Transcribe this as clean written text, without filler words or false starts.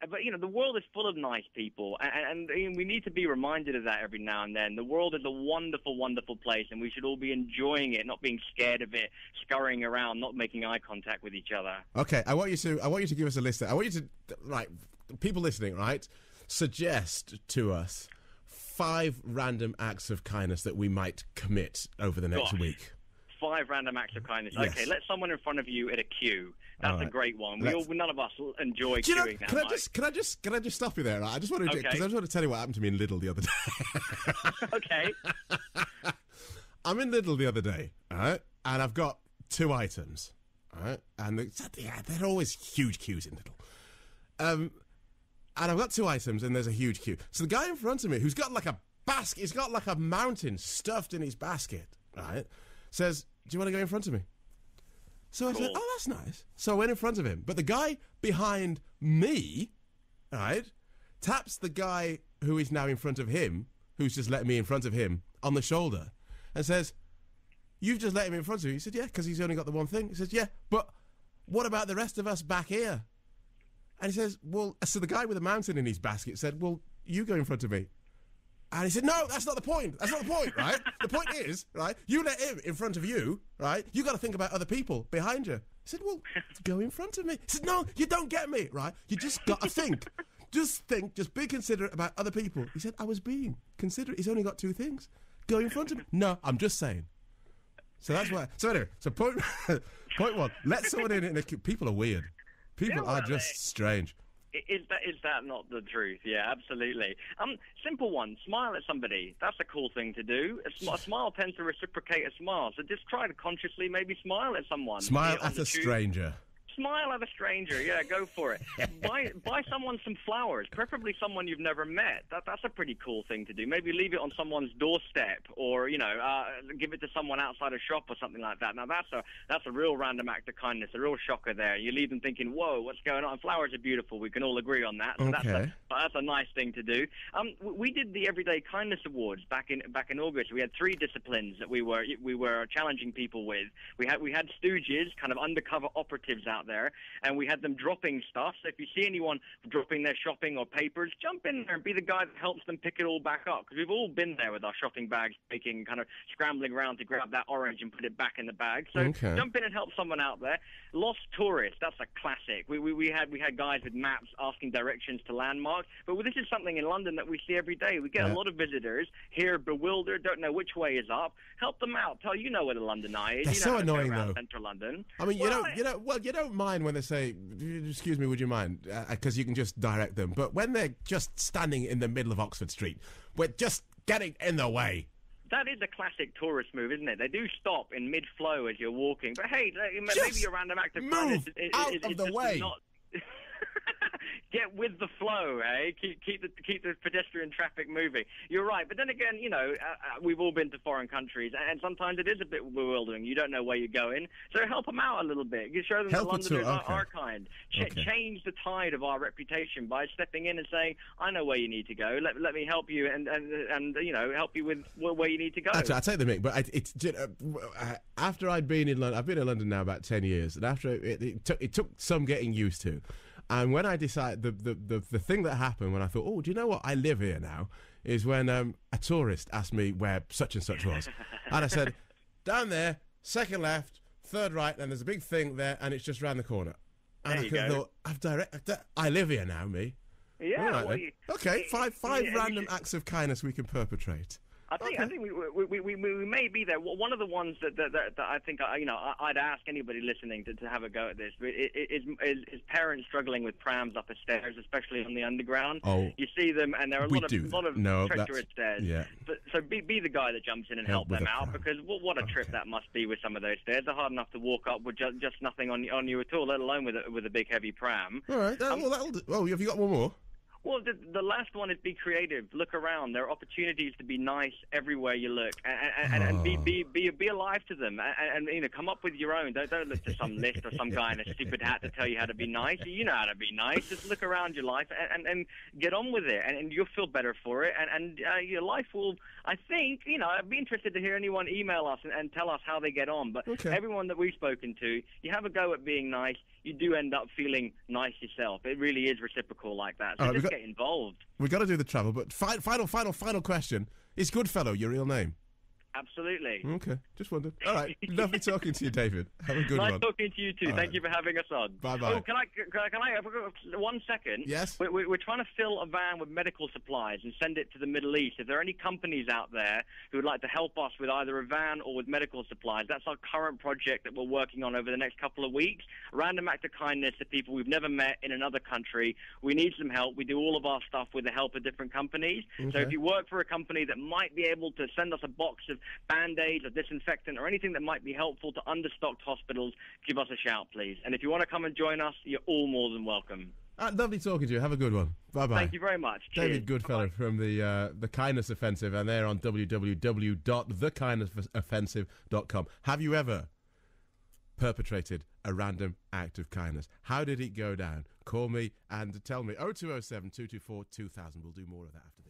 But, the world is full of nice people, and we need to be reminded of that every now and then. The world is a wonderful, wonderful place, and we should all be enjoying it, not being scared of it, scurrying around, not making eye contact with each other. Okay, I want you to give us a list. I want you to, people listening, right, suggest to us 5 random acts of kindness that we might commit over the next week. 5 random acts of kindness. Yes. Okay, let someone in front of you at a queue. That's a great one. None of us enjoy queuing that much. Can I just stop you there? Right? I just want to tell you what happened to me in Lidl the other day. Okay. I'm in Lidl the other day, all right, and I've got 2 items, all right, and they're always huge queues in Lidl. And I've got 2 items, and there's a huge queue. So the guy in front of me, who's got like a basket, he's got like a mountain stuffed in his basket, right, says, "Do you want to go in front of me?" So I said, "Oh, that's nice." So I went in front of him. But the guy behind me, right, taps the guy who is now in front of him, who's just let me in front of him, on the shoulder, and says, "You've just let him in front of you." He said, "Yeah, because he's only got the one thing." He says, "Yeah, but what about the rest of us back here?" And he says, so the guy with the mountain in his basket said, "Well, you go in front of me." And he said, "No, that's not the point. That's not the point, right? The point is, right, you let him in front of you, right? You got to think about other people behind you." He said, "Well, go in front of me." He said, "No, you don't get me, right? You just got to think. Just think, just be considerate about other people." He said, "I was being considerate. He's only got 2 things. Go in front of me." "No, I'm just saying." So that's why. So anyway, point 1, let someone in a queue. People are weird. People are just strange. Is that not the truth? Yeah, absolutely. Simple one. Smile at somebody. That's a cool thing to do. A smile tends to reciprocate a smile. So just try to consciously maybe smile at someone. Smile at a stranger. Smile at a stranger. Yeah, go for it. buy someone some flowers, preferably someone you've never met. That's a pretty cool thing to do. Maybe leave it on someone's doorstep, or give it to someone outside a shop or something like that. Now that's a real random act of kindness, a real shocker there. You leave them thinking, "Whoa, what's going on?" Flowers are beautiful. We can all agree on that. So okay. That's a nice thing to do. We did the Everyday Kindness Awards back in August. We had 3 disciplines that we were challenging people with. We had stooges, kind of undercover operatives out there, and we had them dropping stuff. So if you see anyone dropping their shopping or papers, jump in there and be the guy that helps them pick it all back up, because we've all been there with our shopping bags, scrambling around to grab that orange and put it back in the bag. So jump in and help someone out there. Lost tourists, that's a classic. We had guys with maps asking directions to landmarks, but this is something in London that we see every day. We get a lot of visitors here bewildered, don't know which way is up. Help them out. Tell where the London Eye is. They're so annoying, though. Central London. I mean, you don't mind when they say, "Excuse me, would you mind?" Because you can just direct them. But when they're just standing in the middle of Oxford Street, we're just getting in the way. That is a classic tourist move, isn't it? They do stop in mid-flow as you're walking. But hey, maybe a random act of kindness out of the way. Get with the flow, eh? Keep the pedestrian traffic moving. You're right, but then again, we've all been to foreign countries, and sometimes it is a bit bewildering. You don't know where you're going, so help them out a little bit. You show them that Londoners are kind. Change the tide of our reputation by stepping in and saying, "I know where you need to go. Let me help you, and help you with where you need to go." Actually, I take the mic, but after I'd been in London, I've been in London now about 10 years, and after it took some getting used to. And when I decided, the thing that happened when I thought, "Oh, do you know what? I live here now," is when a tourist asked me where such and such was. And I said, "Down there, second left, third right, and there's a big thing there, and it's just round the corner." And I thought, I live here now, me. Yeah. Right, okay, five random acts of kindness we can perpetrate. I think we may be there. One of the ones that I think I'd ask anybody listening to have a go at this is parents struggling with prams up the stairs, especially on the underground. Oh, you see them, and there are a lot of treacherous stairs. Yeah. So be the guy that jumps in and help them out, because what a trip that must be with some of those stairs. They're hard enough to walk up with just nothing on you at all, let alone with a big heavy pram. All right. That'll do. Oh, have you got one more? Well, the last one is be creative. Look around. There are opportunities to be nice everywhere you look, and be alive to them, and come up with your own. Don't look to some list or some guy in a stupid hat to tell you how to be nice. You know how to be nice. Just look around your life and get on with it, and you'll feel better for it, and your life will. I think I'd be interested to hear anyone email us and tell us how they get on. But everyone that we've spoken to, you have a go at being nice. you do end up feeling nice yourself. It really is reciprocal like that. So just get involved. We've got to do the travel, but final question. Is Goodfellow your real name? Absolutely. Okay, just wondered. All right, lovely talking to you, David. Have a good one. Nice talking to you too. Thank you for having us on. Bye-bye. Oh, can I have 1 second? Yes. We're trying to fill a van with medical supplies and send it to the Middle East. If there are any companies out there who would like to help us with either a van or with medical supplies, that's our current project that we're working on over the next couple of weeks. A random act of kindness to people we've never met in another country. We need some help. We do all of our stuff with the help of different companies. Okay. So if you work for a company that might be able to send us a box of Band-Aids or disinfectant or anything that might be helpful to understocked hospitals, give us a shout, please. And if you want to come and join us, you're all more than welcome. Lovely talking to you. Have a good one. Bye-bye. Thank you very much. Cheers. David Goodfellow from the Kindness Offensive, and they're on www.thekindnessoffensive.com. Have you ever perpetrated a random act of kindness? How did it go down? Call me and tell me. 0207 224 2000. We'll do more of that after this.